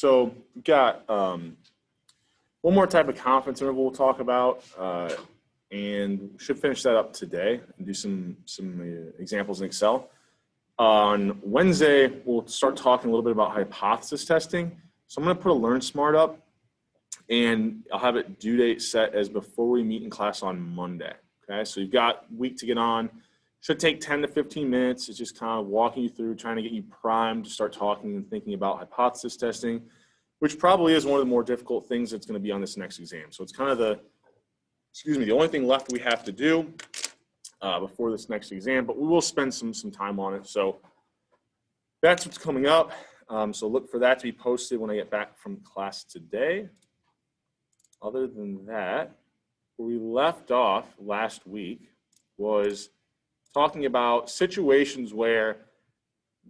So we've got one more type of confidence interval we'll talk about, and should finish that up today and do some examples in Excel. On Wednesday, we'll start talking a little bit about hypothesis testing. So I'm going to put a Learn Smart up, and I'll have it due date set as before we meet in class on Monday. Okay, so you've got a week to get on. Should take 10 to 15 minutes. It's just kind of walking you through, trying to get you primed to start talking and thinking about hypothesis testing, which probably is one of the more difficult things that's going to be on this next exam. So it's kind of the only thing left we have to do before this next exam, but we will spend some time on it. So that's what's coming up. So look for that to be posted when I get back from class today. Other than that, where we left off last week was talking about situations where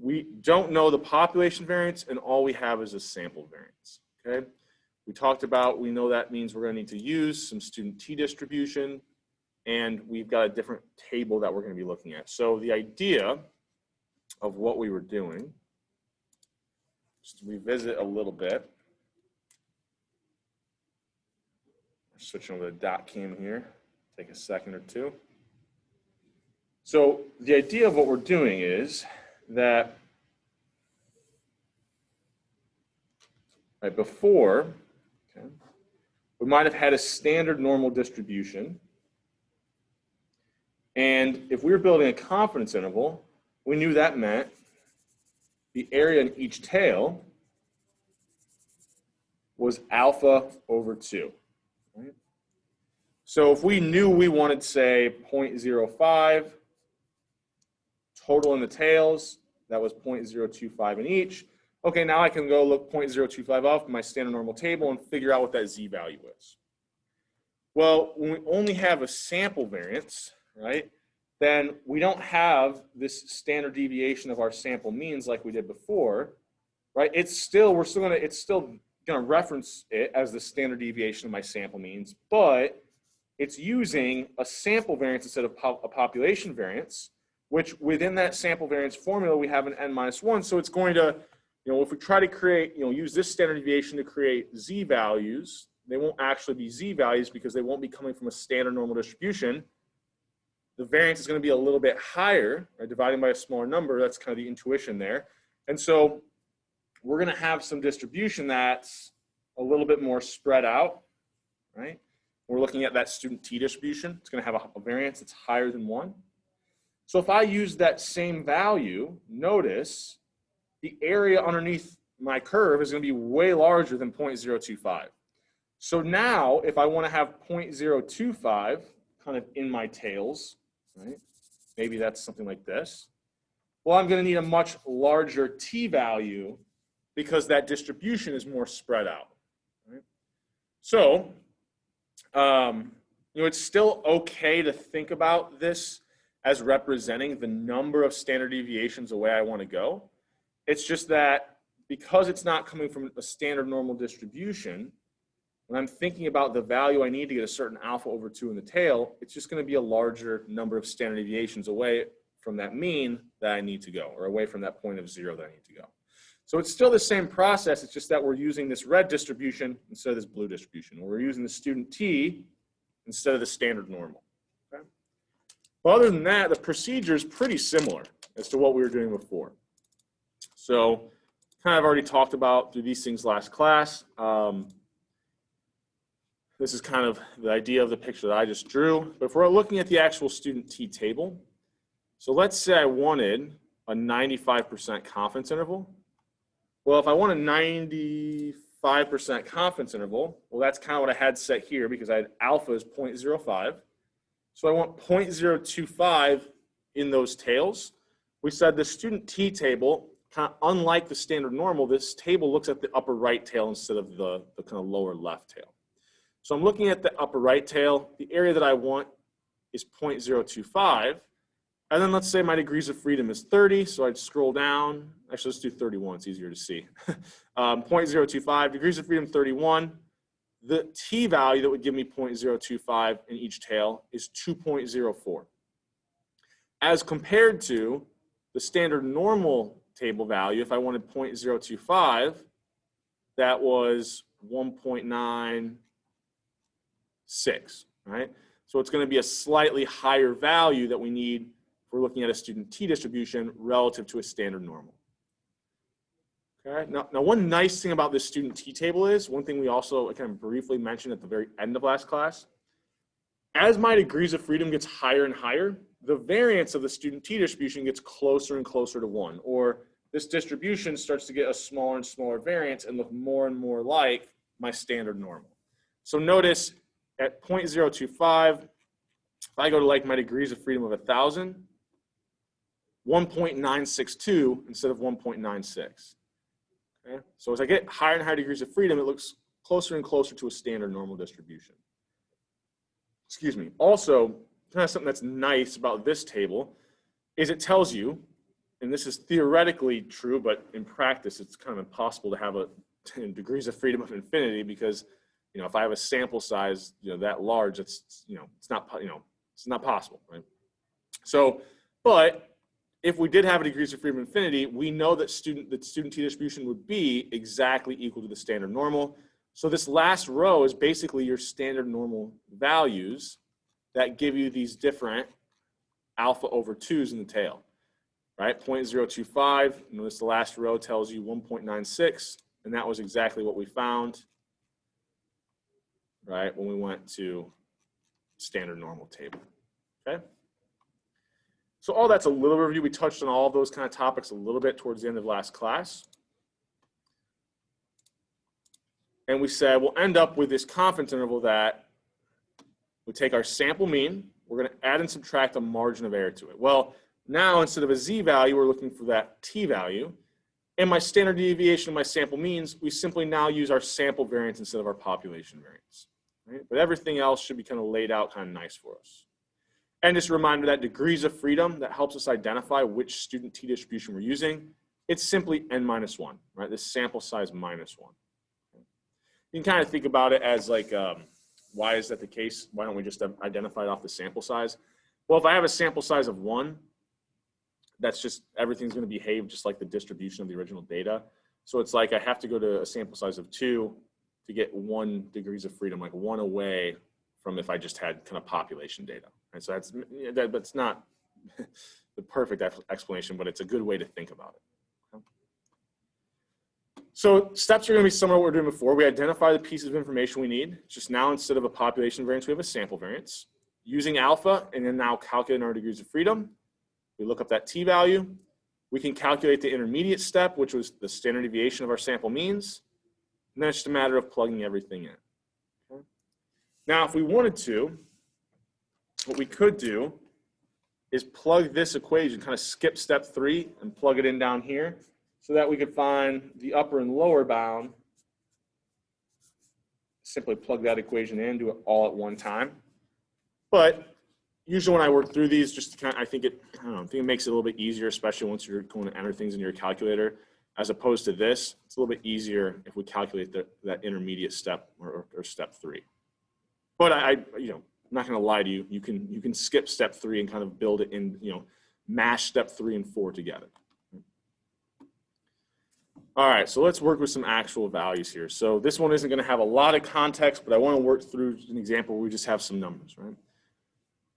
we don't know the population variance and all we have is a sample variance, okay? We talked about, we know that means we're going to need to use some student t-distribution, and we've got a different table that we're going to be looking at. So the idea of what we were doing, just to revisit a little bit, switching over to dot cam here, take a second or two. So the idea of what we're doing is that before, okay, we might have had a standard normal distribution. And if we were building a confidence interval, we knew that meant the area in each tail was alpha over 2. Right? So if we knew we wanted, say, 0.05, total in the tails, that was 0.025 in each. Okay, now I can go look 0.025 off my standard normal table and figure out what that z value is. Well, when we only have a sample variance, right, then we don't have this standard deviation of our sample means like we did before, right? It's still gonna reference it as the standard deviation of my sample means, but it's using a sample variance instead of a population variance, which within that sample variance formula, we have an n-1. So it's going to, if we try to create, use this standard deviation to create z values, they won't actually be z values because they won't be coming from a standard normal distribution. The variance is going to be a little bit higher, right? Dividing by a smaller number, that's kind of the intuition there. And so we're going to have some distribution that's a little bit more spread out, right? We're looking at that student t distribution. It's going to have a variance that's higher than 1. So if I use that same value, notice the area underneath my curve is going to be way larger than 0.025. So now if I want to have 0.025 kind of in my tails, right? Maybe that's something like this. Well, I'm going to need a much larger t value because that distribution is more spread out. Right? So, it's still okay to think about this as representing the number of standard deviations the way I want to go. It's just that because it's not coming from a standard normal distribution, when I'm thinking about the value I need to get a certain alpha over 2 in the tail, it's just going to be a larger number of standard deviations away from that mean that I need to go, or away from that point of 0 that I need to go. So it's still the same process, it's just that we're using this red distribution instead of this blue distribution, or we're using the student t instead of the standard normal. Okay? But other than that, the procedure is pretty similar as to what we were doing before. So kind of already talked about through these things last class. This is kind of the idea of the picture that I just drew. But if we're looking at the actual student t table, so let's say I wanted a 95% confidence interval. Well, if I want a 95% confidence interval, well, that's kind of what I had set here because I had alpha is 0.05. So I want 0.025 in those tails. We said the student t table, kind of unlike the standard normal, this table looks at the upper right tail instead of the kind of lower left tail. So I'm looking at the upper right tail. The area that I want is 0.025. And then let's say my degrees of freedom is 30. So I'd scroll down. Actually, let's do 31. It's easier to see. 0.025, degrees of freedom 31. The t value that would give me 0.025 in each tail is 2.04. As compared to the standard normal table value, if I wanted 0.025, that was 1.96, right? So it's going to be a slightly higher value that we need if we're looking at a student t-distribution relative to a standard normal. Okay. Now, one nice thing about this student t-table is, one thing we also kind of briefly mentioned at the very end of last class, as my degrees of freedom gets higher and higher, the variance of the student t-distribution gets closer and closer to 1, or this distribution starts to get a smaller and smaller variance and look more and more like my standard normal. So notice at 0.025, if I go to like my degrees of freedom of 1,000, 1.962 instead of 1.96. Okay? So as I get higher and higher degrees of freedom, it looks closer and closer to a standard normal distribution. Excuse me. Also, kind of something that's nice about this table is it tells you, and this is theoretically true, but in practice, it's kind of impossible to have a degrees of freedom of infinity because, if I have a sample size, that large, it's not possible, right? So, but if we did have a degrees of freedom of infinity, we know that student t-distribution would be exactly equal to the standard normal. So this last row is basically your standard normal values that give you these different alpha over 2s in the tail, right? 0.025, notice the last row tells you 1.96, and that was exactly what we found, right, when we went to standard normal table, okay? So all that's a little review. We touched on all of those kind of topics a little bit towards the end of last class. And we said we'll end up with this confidence interval that we take our sample mean, we're going to add and subtract a margin of error to it. Well, now instead of a z value, we're looking for that t value. And my standard deviation of my sample means, we simply now use our sample variance instead of our population variance. Right? But everything else should be kind of laid out kind of nice for us. And just a reminder that degrees of freedom, that helps us identify which student t-distribution we're using. It's simply n-1, right? This sample size -1. You can kind of think about it as like, why is that the case? Why don't we just identify it off the sample size? Well, if I have a sample size of 1, that's just, everything's going to behave just like the distribution of the original data. So it's like I have to go to a sample size of 2 to get 1 degrees of freedom, like 1 away from if I just had kind of population data. Right? So that's not the perfect explanation, but it's a good way to think about it. So steps are going to be similar to what we were doing before. We identify the pieces of information we need. Just now, instead of a population variance, we have a sample variance. Using alpha, and then now calculating our degrees of freedom, we look up that t-value. We can calculate the intermediate step, which was the standard deviation of our sample means. And then it's just a matter of plugging everything in. Okay. Now, if we wanted to, what we could do is plug this equation, kind of skip step 3 and plug it in down here, so that we could find the upper and lower bound. Simply plug that equation in, do it all at one time. But usually when I work through these, just to kind of, I think it makes it a little bit easier, especially once you're going to enter things in your calculator, as opposed to this. It's a little bit easier if we calculate that intermediate step or step 3. But I'm not going to lie to you. You can skip step 3 and kind of build it in, mash step 3 and 4 together. All right, so let's work with some actual values here. So this one isn't going to have a lot of context, but I want to work through an example where we just have some numbers, right?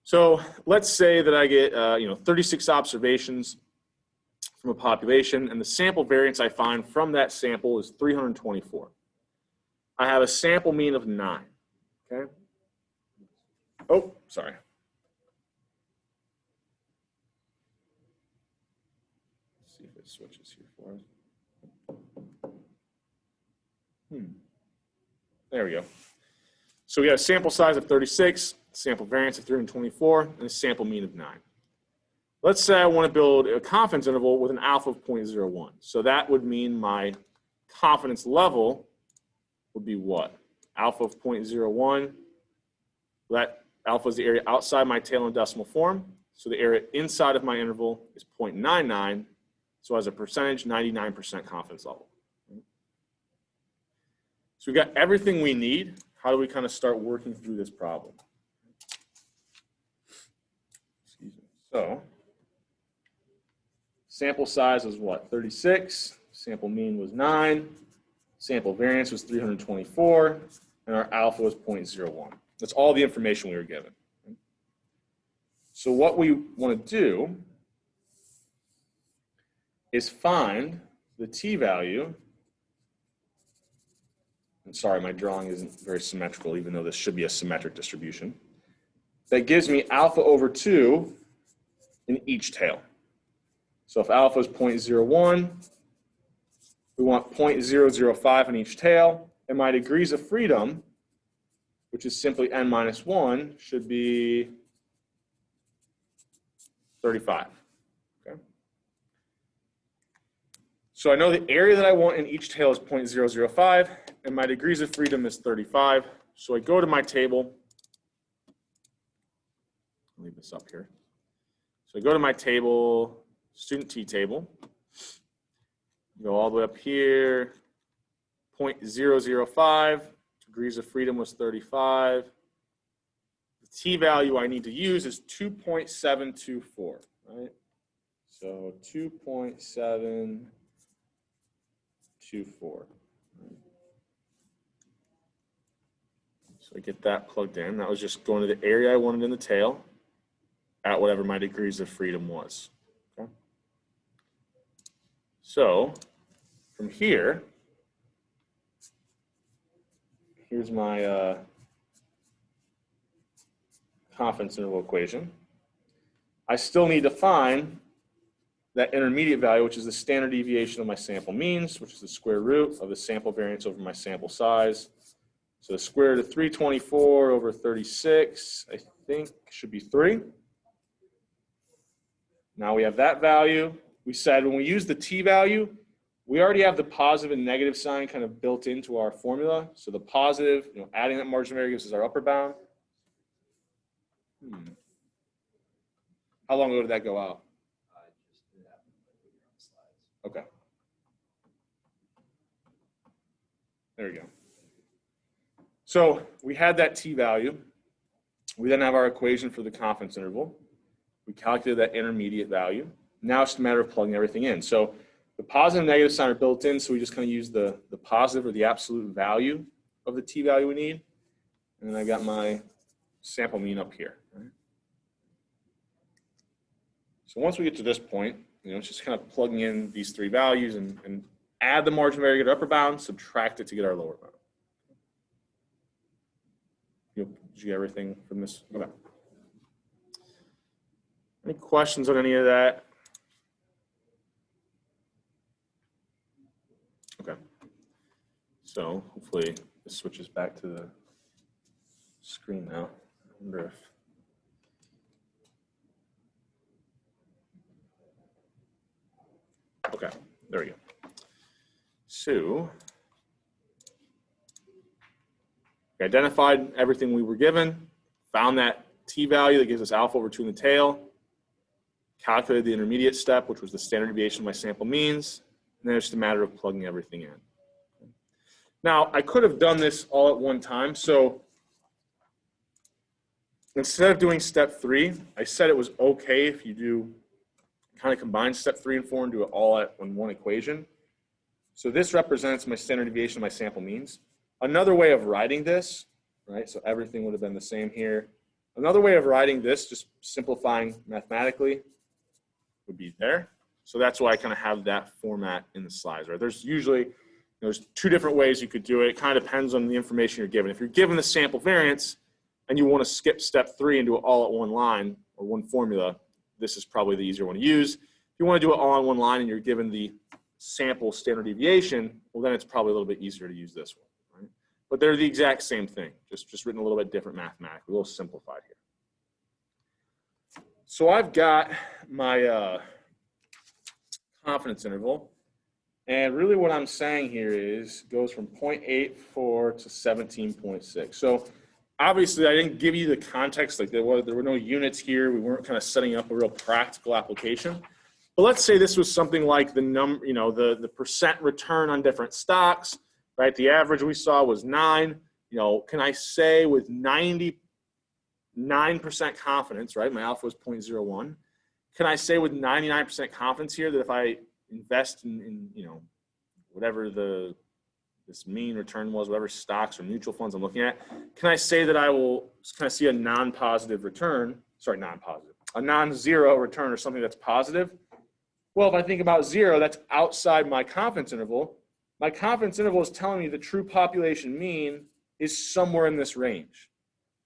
So let's say that I get 36 observations from a population, and the sample variance I find from that sample is 324. I have a sample mean of 9. Okay. Oh, sorry. Let's see if it switches here for us. There we go. So we have a sample size of 36, sample variance of 324, and a sample mean of 9. Let's say I want to build a confidence interval with an alpha of 0.01. So that would mean my confidence level would be what? Alpha of 0.01. That alpha is the area outside my tail in decimal form. So the area inside of my interval is 0.99. So as a percentage, 99% confidence level. So we've got everything we need. How do we kind of start working through this problem? Excuse me. So sample size was what? 36. Sample mean was 9. sample variance was 324, and our alpha was 0.01. That's all the information we were given. So what we want to do is find the t-value. I'm sorry, my drawing isn't very symmetrical, even though this should be a symmetric distribution. That gives me alpha over 2 in each tail. So if alpha is 0.01, we want 0.005 in each tail, and my degrees of freedom, which is simply n minus 1, should be 35. Okay. So I know the area that I want in each tail is 0.005, and my degrees of freedom is 35. So I go to my table. I'll leave this up here. So I go to my table, student t table. Go all the way up here, 0.005, degrees of freedom was 35. The t-value I need to use is 2.724, right? So 2.724. So I get that plugged in. That was just going to the area I wanted in the tail at whatever my degrees of freedom was. Okay. So from here, here's my confidence interval equation. I still need to find that intermediate value, which is the standard deviation of my sample means, which is the square root of the sample variance over my sample size. So the square root of 324 over 36, I think should be 3. Now we have that value. We said when we use the t-value, we already have the positive and negative sign kind of built into our formula. So the positive, adding that margin of error gives us our upper bound. How long ago did that go out? Okay. There we go. So we had that t-value. We then have our equation for the confidence interval. We calculated that intermediate value. Now it's a matter of plugging everything in. So the positive and negative sign are built in, so we just kind of use the positive or the absolute value of the t-value we need. And then I got my sample mean up here. Right? So once we get to this point, it's just kind of plugging in these three values and add the margin of error to get our upper bound, subtract it to get our lower bound. Did you get everything from this? Okay. Any questions on any of that? Okay. So hopefully this switches back to the screen now. I wonder if. Okay, there we go. So we identified everything we were given, found that t-value that gives us alpha over 2 in the tail, calculated the intermediate step, which was the standard deviation of my sample means, and then it's just a matter of plugging everything in. Now, I could have done this all at one time. So instead of doing step 3, I said it was okay if you do kind of combine step 3 and 4 and do it all in one equation. So this represents my standard deviation of my sample means. Another way of writing this, right? So everything would have been the same here. Another way of writing this, just simplifying mathematically, would be there. So that's why I kind of have that format in the slides, right? There's usually, there's 2 different ways you could do it. It kind of depends on the information you're given. If you're given the sample variance and you want to skip step 3 and do it all at one line or one formula, this is probably the easier one to use. If you want to do it all on one line and you're given the sample standard deviation, well, then it's probably a little bit easier to use this one, right? But they're the exact same thing, just written a little bit different mathematically, a little simplified here. So I've got my confidence interval, and really what I'm saying here is goes from 0.84 to 17.6. So obviously I didn't give you the context, like there were no units here. We weren't kind of setting up a real practical application. But let's say this was something like the number, the percent return on different stocks, right? The average we saw was 9. Can I say with 99% confidence, right? My alpha was 0.01. Can I say with 99% confidence here that if I invest in whatever the this mean return was, whatever stocks or mutual funds I'm looking at, can I say that I will kind of see a non-positive return, sorry, non-positive, a non-zero return or something that's positive? Well, if I think about zero, that's outside my confidence interval. My confidence interval is telling me the true population mean is somewhere in this range.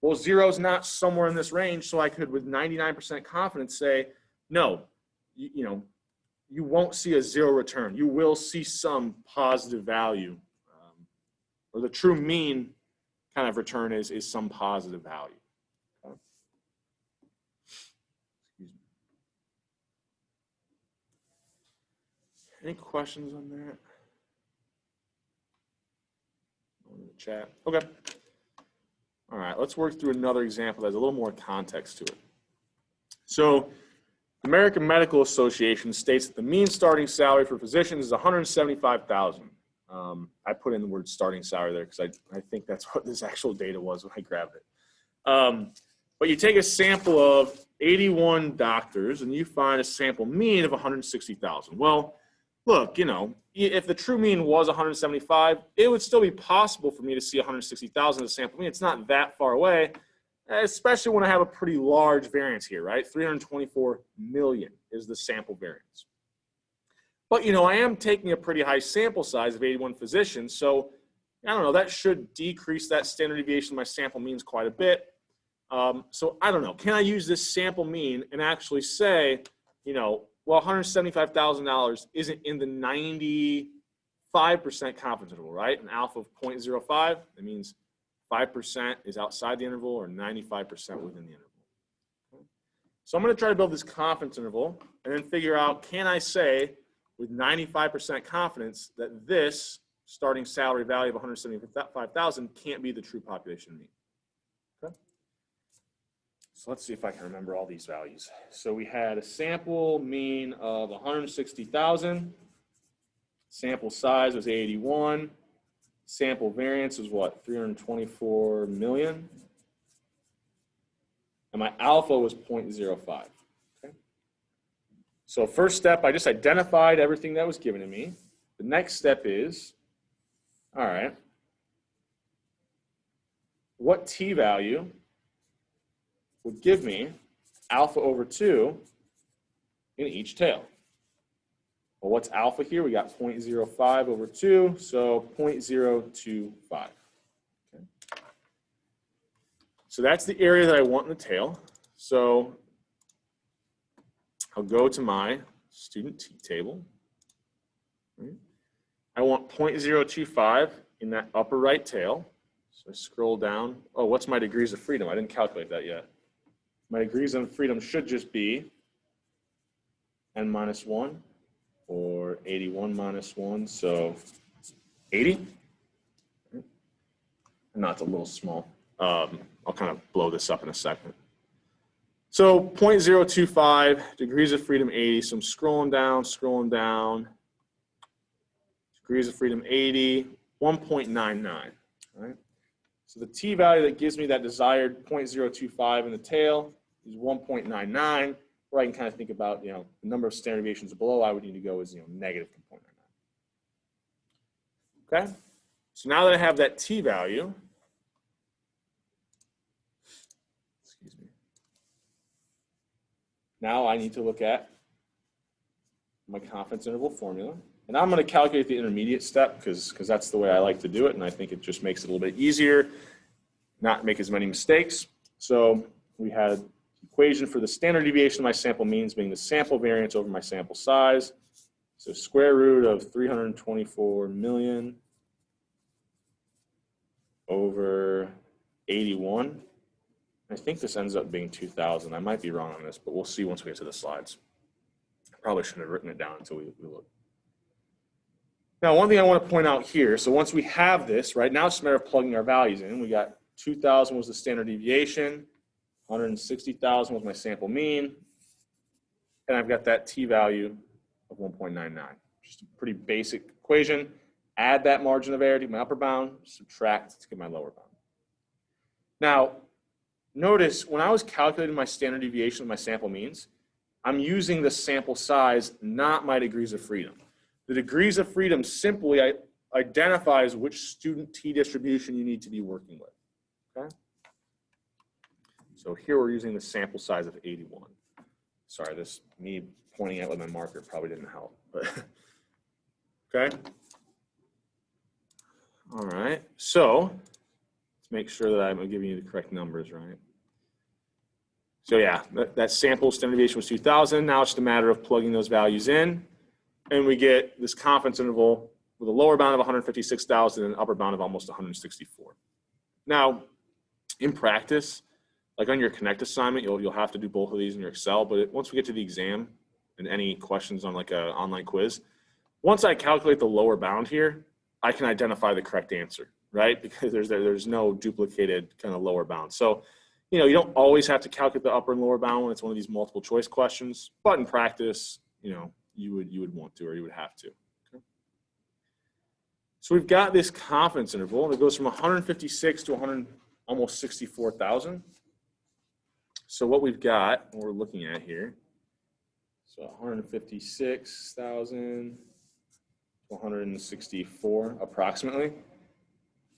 Well, zero is not somewhere in this range, so I could, with 99% confidence, say, no, you won't see a zero return. You will see some positive value, or the true mean kind of return is some positive value. Okay? Excuse me. Any questions on that? In the chat. Okay. All right, let's work through another example that has a little more context to it. So, the American Medical Association states that the mean starting salary for physicians is $175,000. I put in the word starting salary there because I think that's what this actual data was when I grabbed it. But you take a sample of 81 doctors and you find a sample mean of 160,000. Well, look, if the true mean was 175, it would still be possible for me to see 160,000 as a sample mean. It's not that far away, especially when I have a pretty large variance here, right? 324 million is the sample variance. But, I am taking a pretty high sample size of 81 physicians, so I don't know, that should decrease that standard deviation of my sample means quite a bit. So I don't know, can I use this sample mean and actually say, well, $175,000 isn't in the 95% confidence interval, right? An alpha of 0.05, that means 5% is outside the interval or 95% within the interval. Okay. So I'm going to try to build this confidence interval and then figure out, can I say with 95% confidence that this starting salary value of 175,000 can't be the true population mean? Okay. So let's see if I can remember all these values. So we had a sample mean of 160,000. Sample size was 81. Sample variance was what? 324 million. And my alpha was 0.05. Okay. So first step, I just identified everything that was given to me. The next step is, all right, what t-value would give me alpha over 2 in each tail? Well, what's alpha here? We got 0.05 over 2, so 0.025. Okay. So that's the area that I want in the tail. So I'll go to my student t-table. Right. I want 0.025 in that upper right tail. So I scroll down. Oh, what's my degrees of freedom? I didn't calculate that yet. My degrees of freedom should just be n minus 1 or 81 minus 1, so 80. No, it's a little small. I'll kind of blow this up in a second. So 0.025, degrees of freedom 80. So I'm scrolling down. Degrees of freedom 80, 1.99, right? So the t-value that gives me that desired 0.025 in the tail is 1.99, where I can kind of think about, the number of standard deviations below I would need to go is, negative 2.99. Okay? So now that I have that t-value, excuse me, now I need to look at my confidence interval formula. And I'm going to calculate the intermediate step because that's the way I like to do it, and I think it just makes it a little bit easier, not make as many mistakes. So we had the equation for the standard deviation of my sample means being the sample variance over my sample size. So square root of 324 million over 81. I think this ends up being 2,000. I might be wrong on this, but we'll see once we get to the slides. I probably shouldn't have written it down until we look. Now, one thing I want to point out here, so once we have this, right, now it's a matter of plugging our values in. We got 2,000 was the standard deviation, 160,000 was my sample mean, and I've got that t-value of 1.99. Just a pretty basic equation. Add that margin of error to my upper bound, subtract to get my lower bound. Now, notice when I was calculating my standard deviation of my sample means, I'm using the sample size, not my degrees of freedom. The degrees of freedom simply identifies which student t-distribution you need to be working with, okay? So here we're using the sample size of 81. Sorry, me pointing out with my marker probably didn't help, but okay. All right, so let's make sure that I'm giving you the correct numbers, right? So yeah, that sample standard deviation was 2,000. Now it's just a matter of plugging those values in, and we get this confidence interval with a lower bound of 156,000 and an upper bound of almost 164. Now, in practice, like on your Connect assignment, you'll have to do both of these in your Excel, but once we get to the exam and any questions on like an online quiz, once I calculate the lower bound here, I can identify the correct answer, right? Because there's no duplicated kind of lower bound. So, you know, you don't always have to calculate the upper and lower bound when it's one of these multiple choice questions, but in practice, you know, you would want to, or you would have to. So we've got this confidence interval that goes from 156 to almost 64,000. So what we've got, what we're looking at here, so 156,000 to 164 approximately.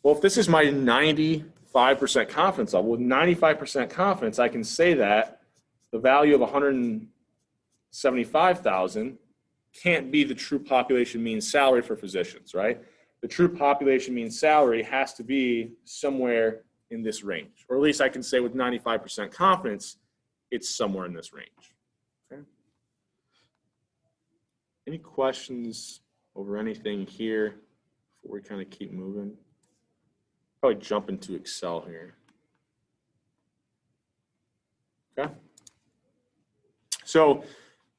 Well, if this is my 95% confidence level, with 95% confidence, I can say that the value of 175,000 can't be the true population mean salary for physicians, right? The true population mean salary has to be somewhere in this range, or at least I can say with 95% confidence, it's somewhere in this range. Okay. Any questions over anything here before we kind of keep moving? Probably jump into Excel here. Okay. So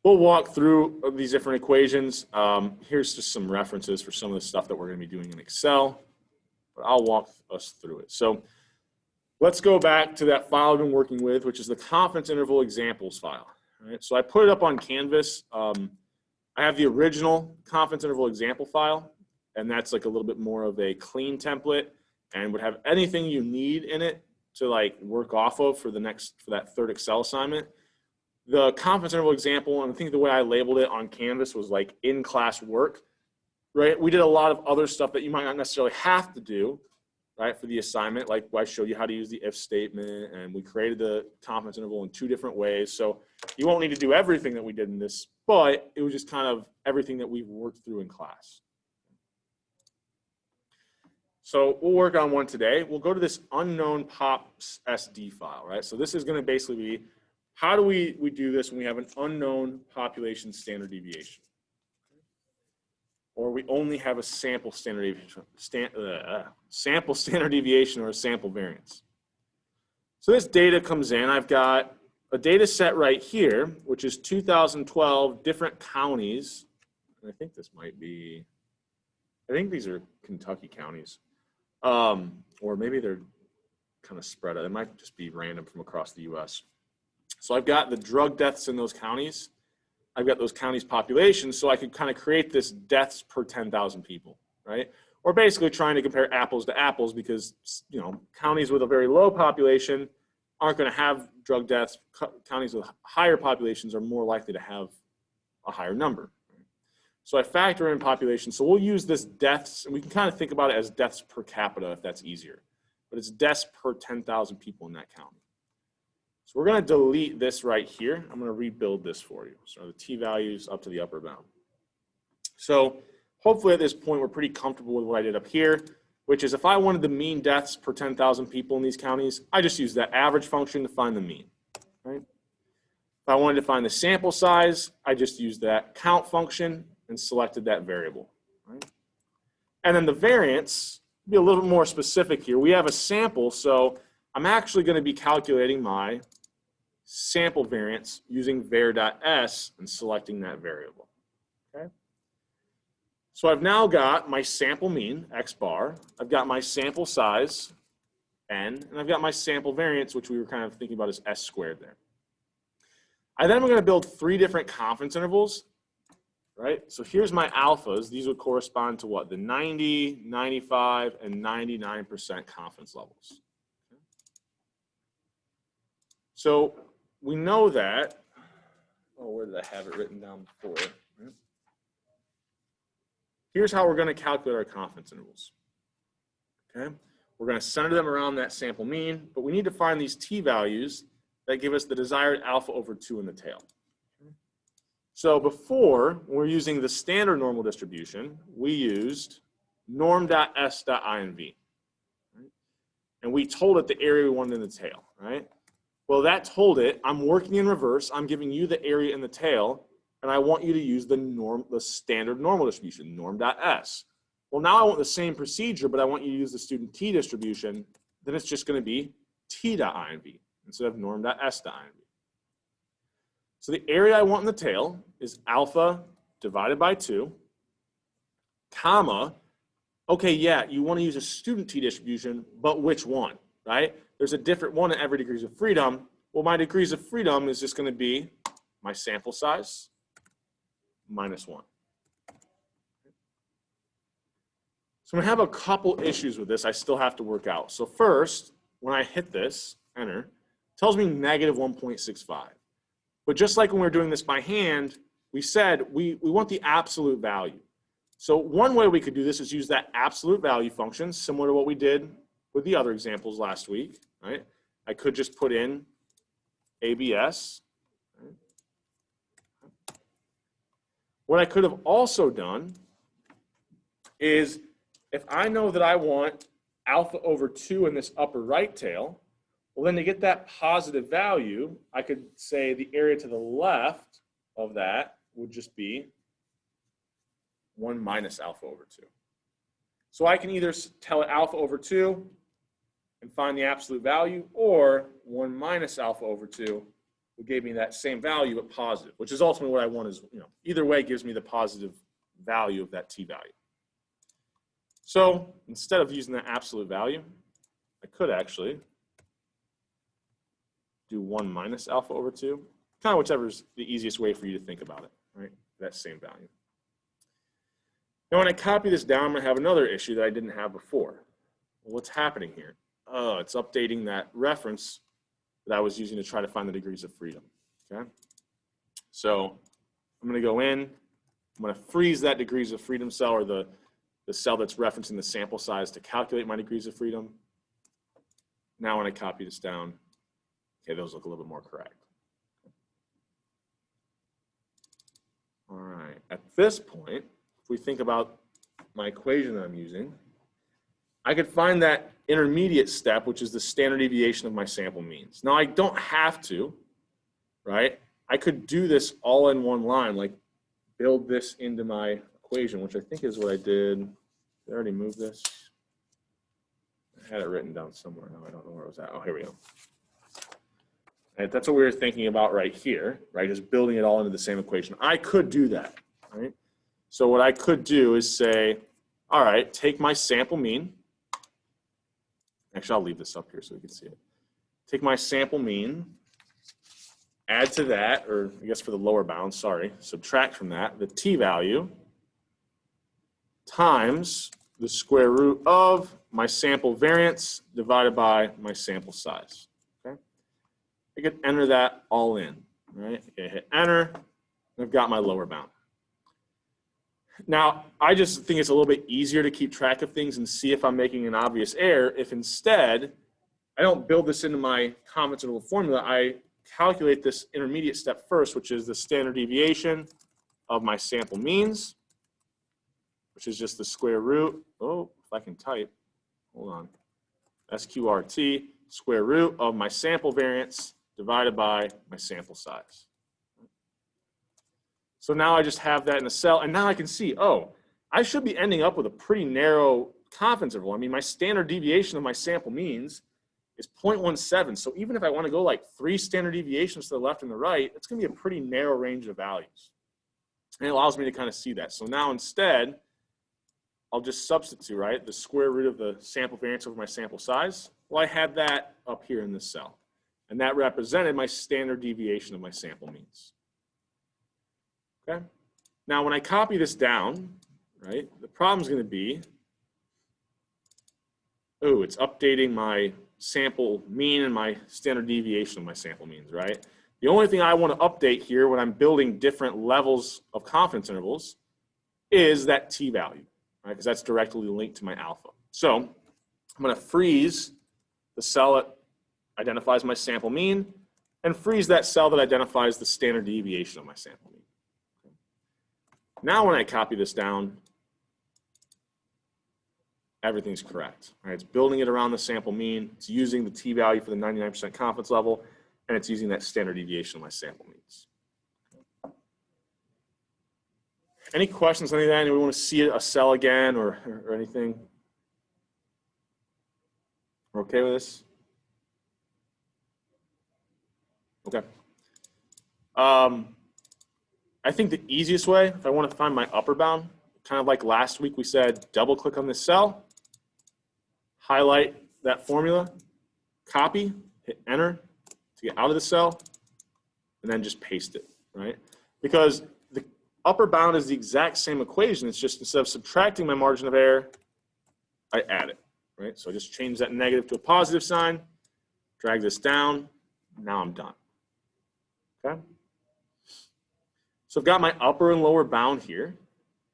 we'll walk through these different equations. Here's just some references for some of the stuff that we're going to be doing in Excel, but I'll walk us through it. So let's go back to that file I've been working with, which is the confidence interval examples file. All right, so I put it up on Canvas. I have the original confidence interval example file, and that's like a little bit more of a clean template and would have anything you need in it to like work off of for that third Excel assignment. The confidence interval example, and I think the way I labeled it on Canvas was like in-class work, right? We did a lot of other stuff that you might not necessarily have to do, right, for the assignment. Like I showed you how to use the if statement, and we created the confidence interval in 2 different ways. So you won't need to do everything that we did in this, but it was just kind of everything that we've worked through in class. So we'll work on one today. We'll go to this unknown pops SD file, right? So this is going to basically be, how do we do this when we have an unknown population standard deviation? Or we only have a sample standard deviation or a sample variance. So this data comes in. I've got a data set right here, which is 2012 different counties. And I think this might be, I think these are Kentucky counties. Or maybe they're kind of spread out. It might just be random from across the US. So I've got the drug deaths in those counties. I've got those counties' populations, so I could kind of create this deaths per 10,000 people, right? Or basically trying to compare apples to apples because, you know, counties with a very low population aren't going to have drug deaths. Counties with higher populations are more likely to have a higher number. So I factor in population. So we'll use this deaths, and we can kind of think about it as deaths per capita if that's easier. But it's deaths per 10,000 people in that county. So we're going to delete this right here. I'm going to rebuild this for you. So the t-values up to the upper bound. So hopefully at this point we're pretty comfortable with what I did up here, which is if I wanted the mean deaths per 10,000 people in these counties, I just use that average function to find the mean, right? If I wanted to find the sample size, I just used that count function and selected that variable, right? And then the variance, be a little bit more specific here. We have a sample, so I'm actually going to be calculating my sample variance using var.s and selecting that variable, okay? So I've now got my sample mean, x bar, I've got my sample size, n, and I've got my sample variance, which we were kind of thinking about as s squared there. I then am going to build 3 different confidence intervals, right? So here's my alphas. These would correspond to what? The 90, 95, and 99% confidence levels. So we know that, oh, where did I have it written down before? here's how we're going to calculate our confidence intervals. Okay, we're going to center them around that sample mean, but we need to find these t-values that give us the desired alpha over 2 in the tail. So before, when we're using the standard normal distribution, we used norm.s.inv. Right? And we told it the area we wanted in the tail, right? Well, that told it, I'm working in reverse, I'm giving you the area in the tail, and I want you to use the standard normal distribution, norm.s. Well, now I want the same procedure, but I want you to use the student t distribution, then it's just going to be t.inv instead of norm.s.inv. So the area I want in the tail is alpha divided by 2, comma, okay, yeah, you want to use a student t distribution, but which one, right? There's a different one in every degrees of freedom. Well, my degrees of freedom is just going to be my sample size minus 1. So I'm going to have a couple issues with this I still have to work out. So first, when I hit this, enter, it tells me negative 1.65. But just like when we were doing this by hand, we said we want the absolute value. So one way we could do this is use that absolute value function, similar to what we did with the other examples last week, right? I could just put in ABS. Right? What I could have also done is if I know that I want alpha over 2 in this upper right tail, well, then to get that positive value, I could say the area to the left of that would just be 1 minus alpha over 2. So I can either tell it alpha over 2 and find the absolute value, or 1 minus alpha over 2 will give me that same value but positive, which is ultimately what I want is, either way gives me the positive value of that t value. So instead of using the absolute value, I could actually do 1 minus alpha over 2, kind of whichever is the easiest way for you to think about it, right? That same value. Now when I copy this down, I'm going to have another issue that I didn't have before. Well, what's happening here? Oh, it's updating that reference that I was using to try to find the degrees of freedom, okay? So I'm going to go in, I'm going to freeze that degrees of freedom cell, or the cell that's referencing the sample size, to calculate my degrees of freedom. Now when I copy this down, okay, those look a little bit more correct. All right, at this point, if we think about my equation that I'm using, I could find that intermediate step, which is the standard deviation of my sample means. Now I don't have to, right? I could do this all in one line, like build this into my equation, which I think is what I did. Did I already move this? I had it written down somewhere. Now I don't know where it was at. Oh, here we go. And that's what we were thinking about right here, right? Is building it all into the same equation. I could do that, right? So what I could do is say, all right, take my sample mean. Actually, I'll leave this up here so we can see it. Take my sample mean, add to that, or I guess for the lower bound, sorry, subtract from that the t value times the square root of my sample variance divided by my sample size. Okay, I could enter that all in, right? Okay, hit enter, and I've got my lower bound. Now, I just think it's a little bit easier to keep track of things and see if I'm making an obvious error if instead I don't build this into my confidence interval formula. I calculate this intermediate step first, which is the standard deviation of my sample means, which is just the square root. Oh, if I can type, hold on. SQRT, square root of my sample variance divided by my sample size. So now I just have that in a cell, and now I can see, oh, I should be ending up with a pretty narrow confidence interval. I mean, my standard deviation of my sample means is 0.17. So even if I want to go like 3 standard deviations to the left and the right, it's going to be a pretty narrow range of values. And it allows me to kind of see that. So now instead, I'll just substitute, right, the square root of the sample variance over my sample size. Well, I had that up here in this cell. And that represented my standard deviation of my sample means. Okay. Now, when I copy this down, right, the problem is going to be, oh, it's updating my sample mean and my standard deviation of my sample means, right? The only thing I want to update here when I'm building different levels of confidence intervals is that t-value, right? Because that's directly linked to my alpha. So I'm going to freeze the cell that identifies my sample mean and freeze that cell that identifies the standard deviation of my sample mean. Now when I copy this down, everything's correct. Right? It's building it around the sample mean. It's using the t-value for the 99% confidence level, and it's using that standard deviation of my sample means. Any questions on any of that? Anyone want to see a cell again or anything? We're okay with this? Okay. I think the easiest way, if I want to find my upper bound, kind of like last week we said, double click on this cell, highlight that formula, copy, hit enter to get out of the cell, and then just paste it, right? Because the upper bound is the exact same equation. It's just instead of subtracting my margin of error, I add it, right? So I just change that negative to a positive sign, drag this down, now I'm done, okay? So I've got my upper and lower bound here,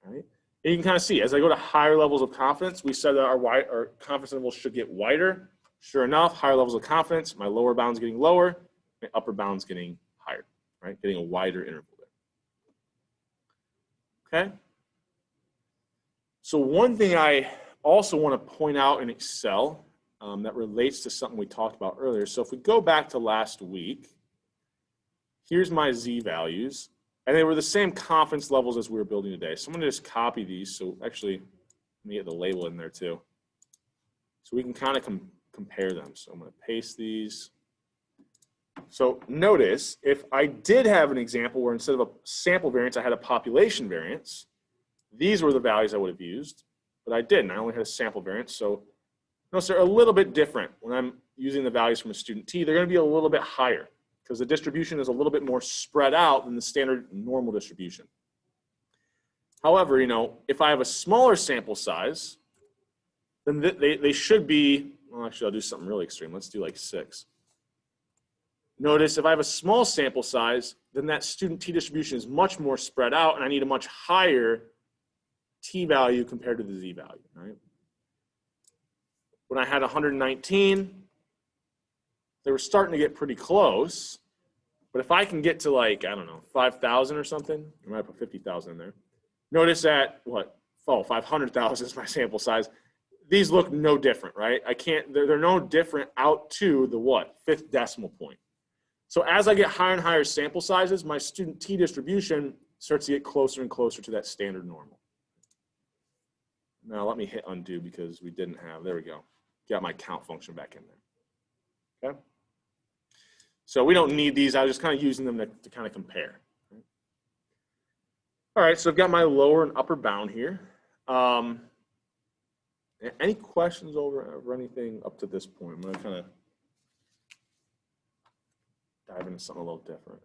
right? And you can kind of see, as I go to higher levels of confidence, we said that our confidence intervals should get wider. Sure enough, higher levels of confidence, my lower bound's getting lower, my upper bound's getting higher, right? Getting a wider interval there. Okay? So one thing I also want to point out in Excel that relates to something we talked about earlier. So if we go back to last week, here's my z-values. And they were the same confidence levels as we were building today. So I'm going to just copy these. So actually, let me get the label in there too. So we can kind of compare them. So I'm going to paste these. So notice, if I did have an example where instead of a sample variance, I had a population variance, these were the values I would have used. But I didn't. I only had a sample variance. So notice they're a little bit different. When I'm using the values from a student T, they're going to be a little bit higher, because the distribution is a little bit more spread out than the standard normal distribution. However, if I have a smaller sample size, then they should be, well, actually, I'll do something really extreme. Let's do like 6. Notice if I have a small sample size, then that student T distribution is much more spread out, and I need a much higher T value compared to the Z value, right? When I had 119, they were starting to get pretty close. But if I can get to like, I don't know, 5,000 or something, I might put 50,000 in there. Notice that, 500,000 is my sample size. These look no different, right? They're no different out to the 5th decimal point. So as I get higher and higher sample sizes, my student T distribution starts to get closer and closer to that standard normal. Now let me hit undo because we didn't have, there we go. Got my count function back in there, okay? So we don't need these. I was just kind of using them to kind of compare. All right, so I've got my lower and upper bound here. Any questions over anything up to this point? I'm going to kind of dive into something a little different.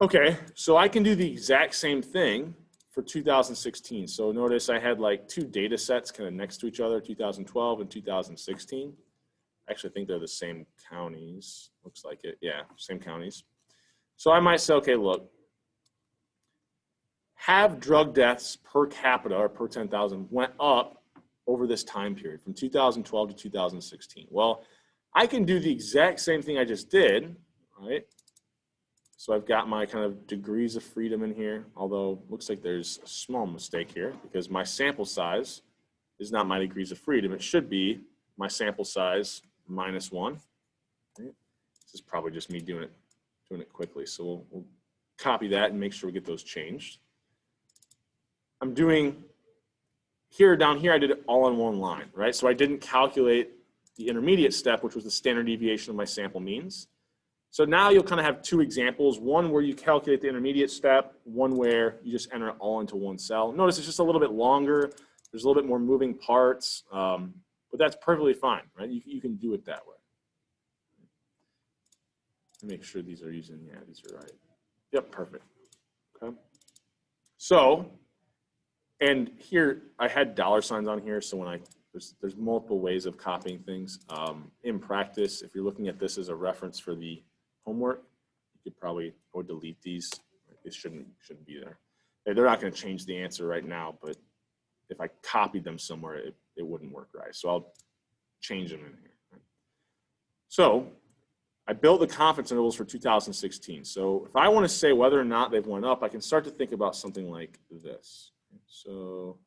Okay, so I can do the exact same thing for 2016. So notice I had like 2 data sets kind of next to each other, 2012 and 2016. Actually, I think they're the same counties. Looks like it. Yeah, same counties. So I might say, okay, look, have drug deaths per capita or per 10,000 went up over this time period from 2012 to 2016. Well, I can do the exact same thing I just did, right? So I've got my kind of degrees of freedom in here, although it looks like there's a small mistake here because my sample size is not my degrees of freedom. It should be my sample size -1. Right? This is probably just me doing it quickly. So we'll copy that and make sure we get those changed. I'm doing down here, I did it all in one line, right? So I didn't calculate the intermediate step, which was the standard deviation of my sample means. So now you'll kind of have 2 examples, one where you calculate the intermediate step, one where you just enter it all into one cell. Notice it's just a little bit longer. There's a little bit more moving parts, but that's perfectly fine, right? You can do it that way. Make sure these are these are right. Yep, perfect. Okay. So, and here I had $signs on here, so when there's multiple ways of copying things. In practice, if you're looking at this as a reference for the homework, you could probably delete these. it shouldn't be there. They're not going to change the answer right now, but if I copied them somewhere, it wouldn't work right. So I'll change them in here. So I built the confidence intervals for 2016. So if I want to say whether or not they've went up, I can start to think about something like this. So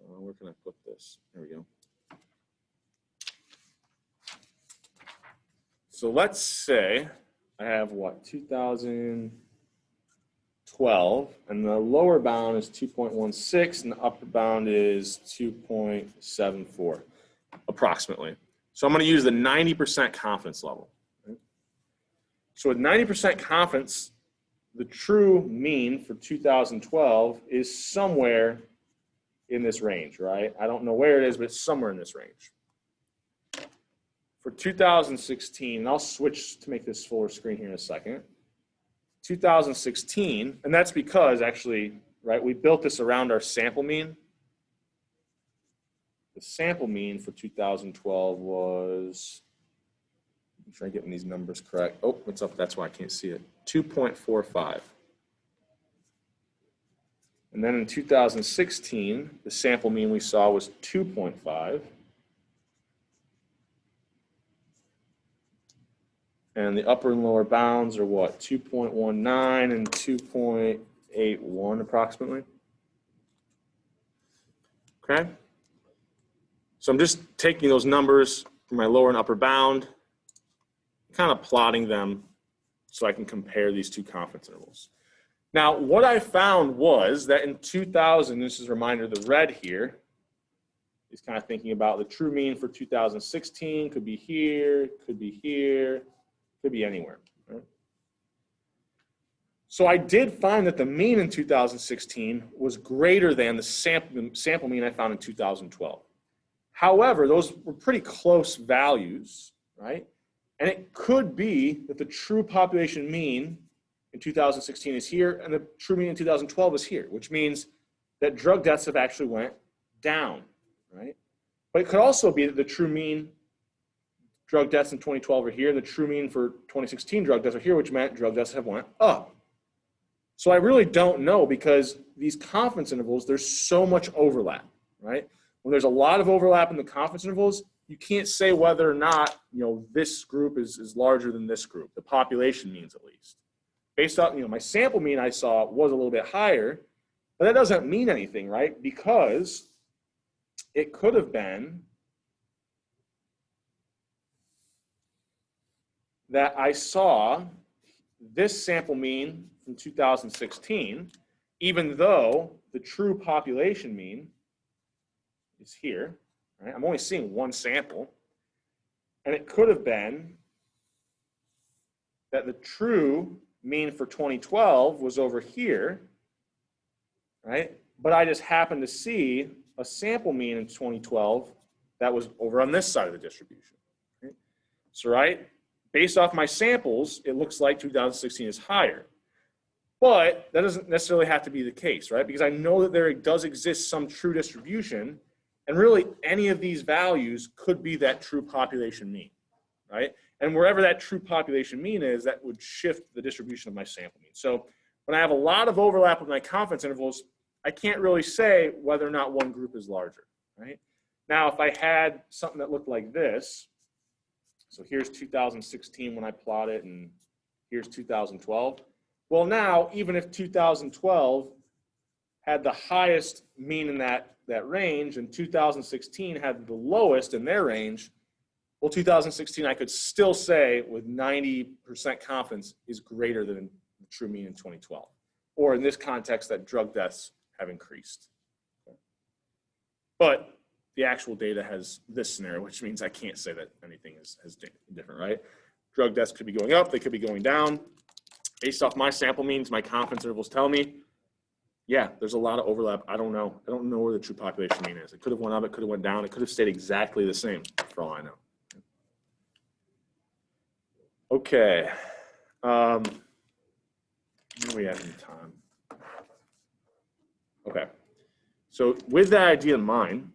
where can I put this? There we go. So let's say I have what, 2012, and the lower bound is 2.16, and the upper bound is 2.74, approximately. So I'm going to use the 90% confidence level. Right? So with 90% confidence, the true mean for 2012 is somewhere in this range, right? I don't know where it is, but it's somewhere in this range. For 2016, and I'll switch to make this fuller screen here in a second. 2016, and that's because actually, right, we built this around our sample mean. The sample mean for 2012 was, I'm trying to get these numbers correct. Oh, what's up? That's why I can't see it. 2.45. And then in 2016, the sample mean we saw was 2.5. And the upper and lower bounds are what? 2.19 and 2.81 approximately. Okay? So I'm just taking those numbers from my lower and upper bound, kind of plotting them so I can compare these two confidence intervals. Now, what I found was that in 2000, this is a reminder, the red here is kind of thinking about the true mean for 2016, could be here, could be here, could be anywhere. Right? So I did find that the mean in 2016 was greater than the sample mean I found in 2012. However, those were pretty close values, right? And it could be that the true population mean in 2016 is here, and the true mean in 2012 is here, which means that drug deaths have actually went down, right? But it could also be that the true mean drug deaths in 2012 are here, and the true mean for 2016 drug deaths are here, which meant drug deaths have went up. So I really don't know, because these confidence intervals, there's so much overlap, right? When there's a lot of overlap in the confidence intervals, you can't say whether or not, this group is larger than this group, the population means at least. Based on, my sample mean I saw was a little bit higher, but that doesn't mean anything, right? Because it could have been that I saw this sample mean from 2016, even though the true population mean is here, right? I'm only seeing one sample. And it could have been that the true mean for 2012 was over here, right? But I just happened to see a sample mean in 2012 that was over on this side of the distribution. Right? So, right, based off my samples, it looks like 2016 is higher. But that doesn't necessarily have to be the case, right? Because I know that there does exist some true distribution, and really any of these values could be that true population mean, right? And wherever that true population mean is, that would shift the distribution of my sample mean. So when I have a lot of overlap with my confidence intervals, I can't really say whether or not one group is larger, right? Now, if I had something that looked like this, so here's 2016 when I plot it, and here's 2012. Well, now, even if 2012 had the highest mean in that range, and 2016 had the lowest in their range, well, 2016, I could still say with 90% confidence is greater than the true mean in 2012. Or in this context, that drug deaths have increased. But the actual data has this scenario, which means I can't say that anything is different, right? Drug deaths could be going up, they could be going down. Based off my sample means, my confidence intervals tell me, yeah, there's a lot of overlap. I don't know. I don't know where the true population mean is. It could have went up, it could have went down, it could have stayed exactly the same, for all I know. Okay. Where are we at in time? Okay. So with that idea in mind,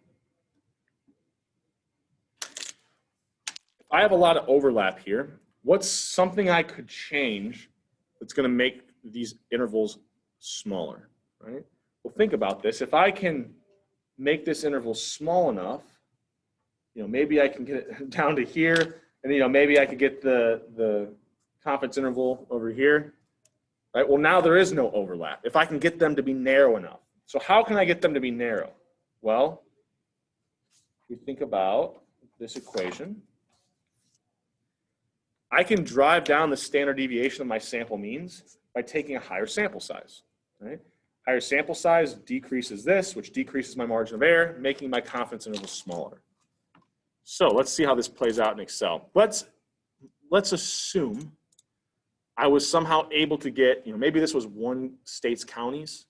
if I have a lot of overlap here, what's something I could change that's going to make these intervals smaller, right? Well, think about this. If I can make this interval small enough, maybe I can get it down to here, and maybe I could get the confidence interval over here, right? Well, now there is no overlap if I can get them to be narrow enough. So how can I get them to be narrow? Well, we think about this equation. I can drive down the standard deviation of my sample means by taking a higher sample size, right? Higher sample size decreases this, which decreases my margin of error, making my confidence interval smaller. So let's see how this plays out in Excel. Let's assume I was somehow able to get, maybe this was one state's counties.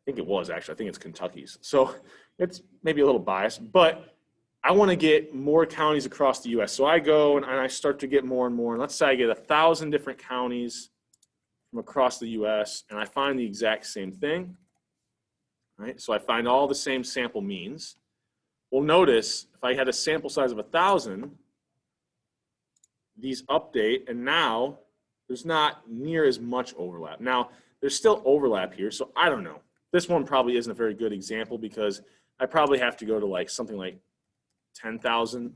I think it was actually, I think it's Kentucky's. So it's maybe a little biased, but I want to get more counties across the US. So I go and I start to get more and more. And let's say I get 1,000 different counties from across the US, and I find the exact same thing, right? So I find all the same sample means. Well, notice if I had a sample size of 1,000, these update, and now there's not near as much overlap. Now, there's still overlap here, so I don't know. This one probably isn't a very good example because I probably have to go to like something like 10,000.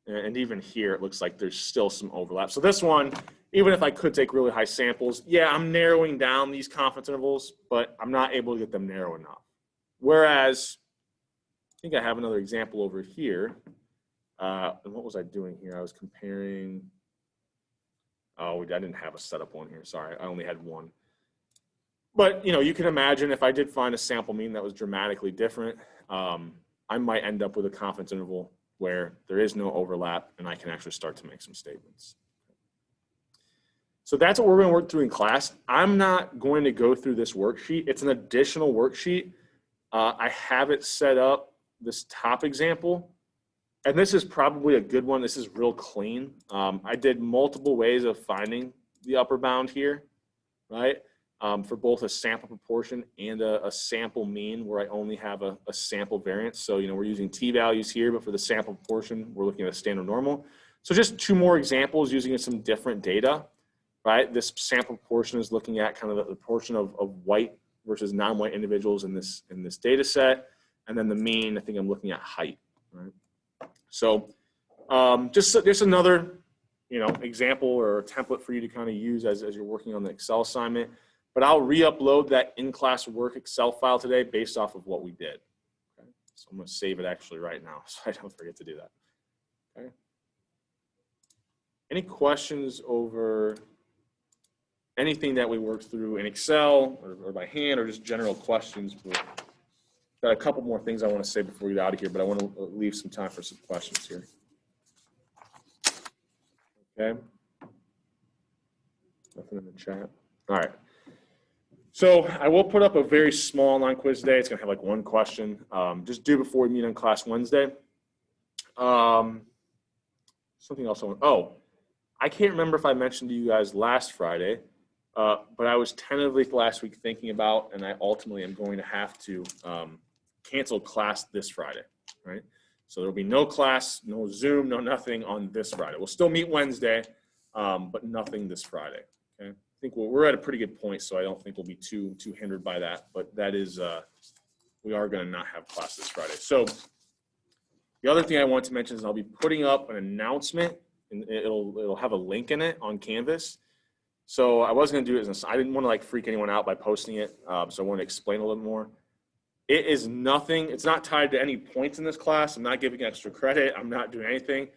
And even here, it looks like there's still some overlap. So this one, even if I could take really high samples, yeah, I'm narrowing down these confidence intervals, but I'm not able to get them narrow enough. Whereas, I think I have another example over here. And what was I doing here? I was comparing. Oh, I didn't have a setup one here. Sorry, I only had one. But you can imagine if I did find a sample mean that was dramatically different, I might end up with a confidence interval where there is no overlap and I can actually start to make some statements. So that's what we're going to work through in class. I'm not going to go through this worksheet. It's an additional worksheet. I have it set up, this top example, and this is probably a good one. This is real clean. I did multiple ways of finding the upper bound here, right? For both a sample proportion and a sample mean where I only have a sample variance. So, we're using t-values here, but for the sample proportion, we're looking at a standard normal. So just two more examples using some different data, right? This sample proportion is looking at kind of the proportion of white versus non-white individuals in this data set. And then the mean, I think I'm looking at height, right? So just another, example or template for you to kind of use as you're working on the Excel assignment. But I'll re-upload that in-class work Excel file today based off of what we did. Okay? So I'm going to save it actually right now so I don't forget to do that. Okay. Any questions over anything that we worked through in Excel or by hand, or just general questions? Got a couple more things I want to say before we get out of here, but I want to leave some time for some questions here. Okay. Nothing in the chat. All right. So I will put up a very small online quiz today. It's going to have like one question. Just due before we meet on class Wednesday. Something else. I can't remember if I mentioned to you guys last Friday, but I was tentatively last week thinking about, and I ultimately am going to have to cancel class this Friday, right? So there'll be no class, no Zoom, no nothing on this Friday. We'll still meet Wednesday, but nothing this Friday, okay? I think we're at a pretty good point, so I don't think we'll be too hindered by that. But that is, we are going to not have class this Friday. So the other thing I want to mention is I'll be putting up an announcement, and it'll have a link in it on Canvas. So I was going to do it I didn't want to like freak anyone out by posting it, so I want to explain a little more. It is nothing. It's not tied to any points in this class. I'm not giving extra credit. I'm not doing anything.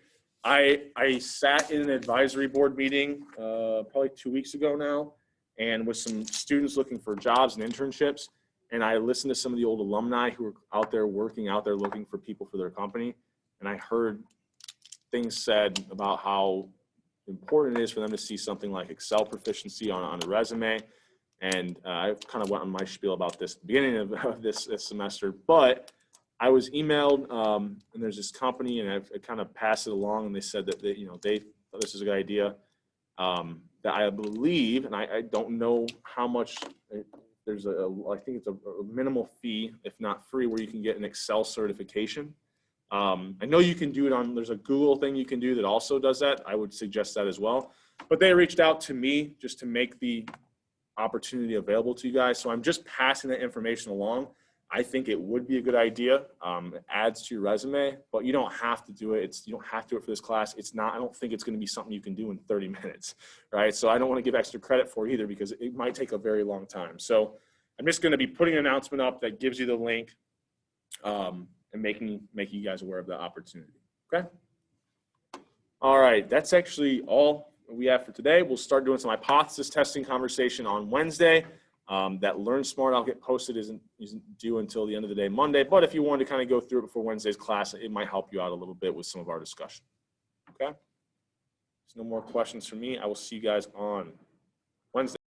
I sat in an advisory board meeting probably 2 weeks ago now, and with some students looking for jobs and internships, and I listened to some of the old alumni who were out there working, out there looking for people for their company, and I heard things said about how important it is for them to see something like Excel proficiency on a resume, and I kind of went on my spiel about this at the beginning of this semester, but I was emailed, and there's this company, and I kind of passed it along, and they said that they thought this is a good idea. That I believe, and I don't know how much. There's I think it's a minimal fee, if not free, where you can get an Excel certification. I know you can do it there's a Google thing you can do that also does that. I would suggest that as well. But they reached out to me just to make the opportunity available to you guys. So I'm just passing that information along. I think it would be a good idea. It adds to your resume, but you don't have to do it. You don't have to do it for this class. It's not, I don't think it's going to be something you can do in 30 minutes, right? So I don't want to give extra credit for it either because it might take a very long time. So I'm just going to be putting an announcement up that gives you the link and making you guys aware of the opportunity, okay? All right, that's actually all we have for today. We'll start doing some hypothesis testing conversation on Wednesday. That Learn Smart I'll get posted isn't due until the end of the day Monday, but if you wanted to kind of go through it before Wednesday's class, it might help you out a little bit with some of our discussion. Okay? There's no more questions from me. I will see you guys on